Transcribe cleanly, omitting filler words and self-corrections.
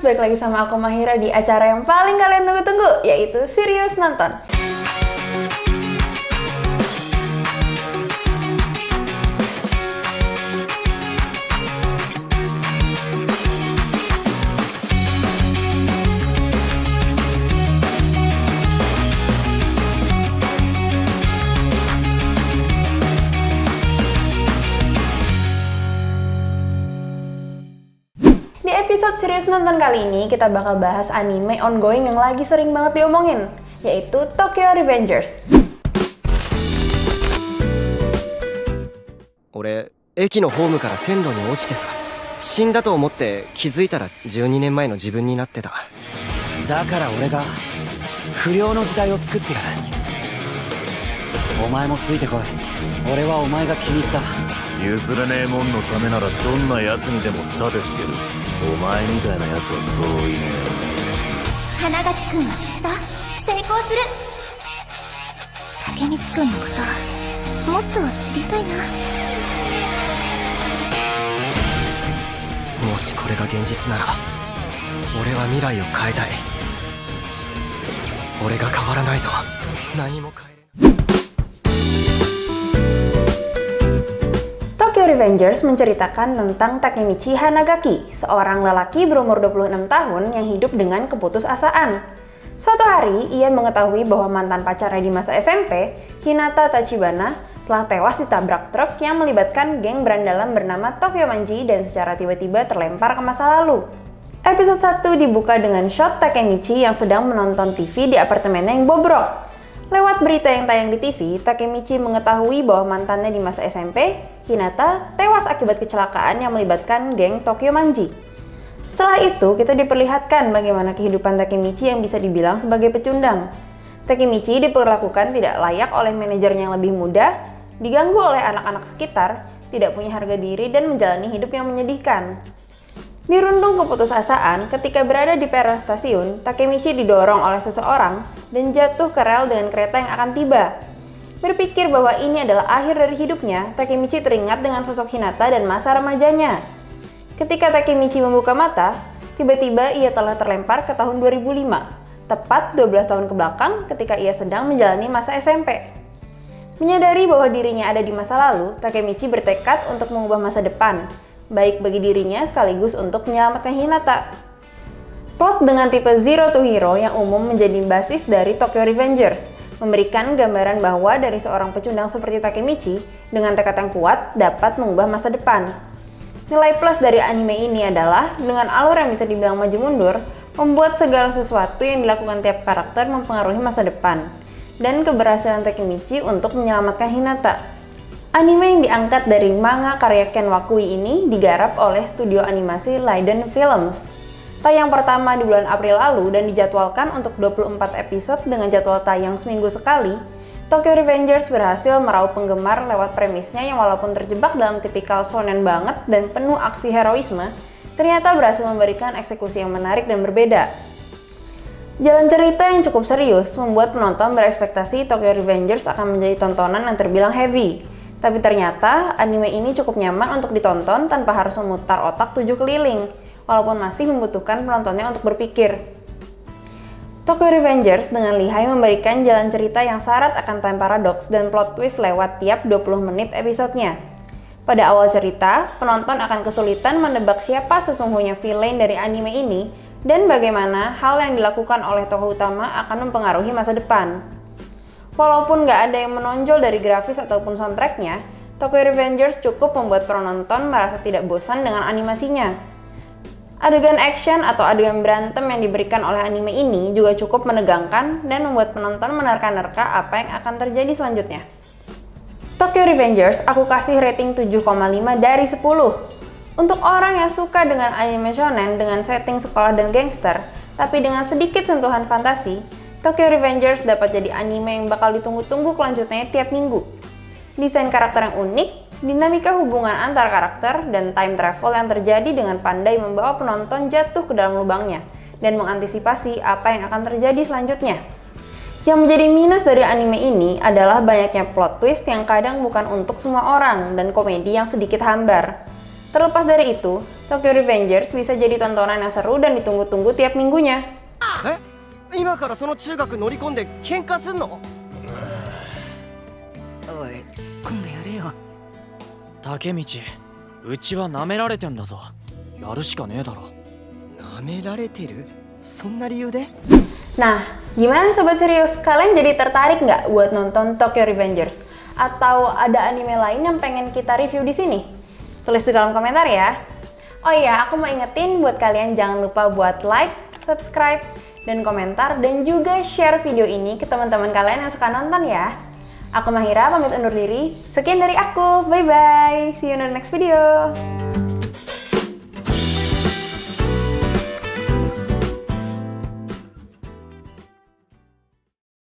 balik lagi sama aku Mahira di acara yang paling kalian tunggu-tunggu, yaitu Serius Nonton. Di episode Serius Nonton kali ini, kita bakal bahas anime ongoing yang lagi sering banget diomongin, yaitu Tokyo Revengers. 俺、駅のホームから線路に落ちてさ、死んだと思って気づいたら12年前の自分になってた。だから俺が不良の時代を作ってやる。お前もついてこい。俺はお前が気に入った。譲れねえもんのためならどんな奴にでも盾つける。お前みたいな奴はそういねえ。花垣くんはきっと成功する。竹道くんのこともっと知りたいな。もしこれが現実なら、俺は未来を変えたい。俺が変わらないと何も変えれない。 Tokyo Revengers menceritakan tentang Takemichi Hanagaki, seorang lelaki berumur 26 tahun yang hidup dengan keputusasaan. Suatu hari, ia mengetahui bahwa mantan pacarnya di masa SMP, Hinata Tachibana, telah tewas ditabrak truk yang melibatkan geng berandalan bernama Tokyo Manji dan secara tiba-tiba terlempar ke masa lalu. Episode 1 dibuka dengan shot Takemichi yang sedang menonton TV di apartemennya yang bobrok. Lewat berita yang tayang di TV, Takemichi mengetahui bahwa mantannya di masa SMP, Hinata, tewas akibat kecelakaan yang melibatkan geng Tokyo Manji. Setelah itu, kita diperlihatkan bagaimana kehidupan Takemichi yang bisa dibilang sebagai pecundang. Takemichi diperlakukan tidak layak oleh manajernya yang lebih muda, diganggu oleh anak-anak sekitar, tidak punya harga diri, dan menjalani hidup yang menyedihkan. Dirundung keputusasaan, ketika berada di peron stasiun, Takemichi didorong oleh seseorang dan jatuh ke rel dengan kereta yang akan tiba. Berpikir bahwa ini adalah akhir dari hidupnya, Takemichi teringat dengan sosok Hinata dan masa remajanya. Ketika Takemichi membuka mata, tiba-tiba ia telah terlempar ke tahun 2005, tepat 12 tahun ke belakang ketika ia sedang menjalani masa SMP. Menyadari bahwa dirinya ada di masa lalu, Takemichi bertekad untuk mengubah masa depan, baik bagi dirinya sekaligus untuk menyelamatkan Hinata. Plot dengan tipe Zero to Hero yang umum menjadi basis dari Tokyo Revengers, memberikan gambaran bahwa dari seorang pecundang seperti Takemichi dengan tekad yang kuat dapat mengubah masa depan. Nilai plus dari anime ini adalah dengan alur yang bisa dibilang maju mundur, membuat segala sesuatu yang dilakukan tiap karakter mempengaruhi masa depan, dan keberhasilan Takemichi untuk menyelamatkan Hinata. Anime yang diangkat dari manga karya Ken Wakui ini digarap oleh studio animasi Leiden Films. Tayang pertama di bulan April lalu dan dijadwalkan untuk 24 episode dengan jadwal tayang seminggu sekali, Tokyo Revengers berhasil meraup penggemar lewat premisnya yang walaupun terjebak dalam tipikal shonen banget dan penuh aksi heroisme, ternyata berhasil memberikan eksekusi yang menarik dan berbeda. Jalan cerita yang cukup serius membuat penonton berekspektasi Tokyo Revengers akan menjadi tontonan yang terbilang heavy. Tapi ternyata anime ini cukup nyaman untuk ditonton tanpa harus memutar otak 7 keliling, walaupun masih membutuhkan penontonnya untuk berpikir. Tokyo Revengers dengan lihai memberikan jalan cerita yang syarat akan time paradoks dan plot twist lewat tiap 20 menit episodenya. Pada awal cerita, penonton akan kesulitan menebak siapa sesungguhnya villain dari anime ini dan bagaimana hal yang dilakukan oleh tokoh utama akan mempengaruhi masa depan. Walaupun nggak ada yang menonjol dari grafis ataupun soundtracknya, Tokyo Revengers cukup membuat penonton merasa tidak bosan dengan animasinya. Adegan action atau adegan berantem yang diberikan oleh anime ini juga cukup menegangkan dan membuat penonton menerka-nerka apa yang akan terjadi selanjutnya. Tokyo Revengers aku kasih rating 7,5 dari 10. Untuk orang yang suka dengan anime shonen dengan setting sekolah dan gangster, tapi dengan sedikit sentuhan fantasi, Tokyo Revengers dapat jadi anime yang bakal ditunggu-tunggu kelanjutannya tiap minggu. Desain karakter yang unik, dinamika hubungan antar karakter, dan time travel yang terjadi dengan pandai membawa penonton jatuh ke dalam lubangnya dan mengantisipasi apa yang akan terjadi selanjutnya. Yang menjadi minus dari anime ini adalah banyaknya plot twist yang kadang bukan untuk semua orang dan komedi yang sedikit hambar. Terlepas dari itu, Tokyo Revengers bisa jadi tontonan yang seru dan ditunggu-tunggu tiap minggunya. え、今からその中学乗り込んで喧嘩すんの？おい突っ込んでやれよ。竹道、うちは舐められてんだぞ。やるしかねえだろ。舐められてる？そんな理由で？ Nah, gimana nih Sobat Serius? Kalian jadi tertarik nggak buat nonton Tokyo Revengers? Atau ada anime lain yang pengen kita review di sini? Tulis di kolom komentar ya. Oh iya, aku mau ingetin buat kalian jangan lupa buat like, subscribe, dan komentar, dan juga share video ini ke teman-teman kalian yang suka nonton ya. Aku Mahira, pamit undur diri. Sekian dari aku, bye-bye. See you in the next video.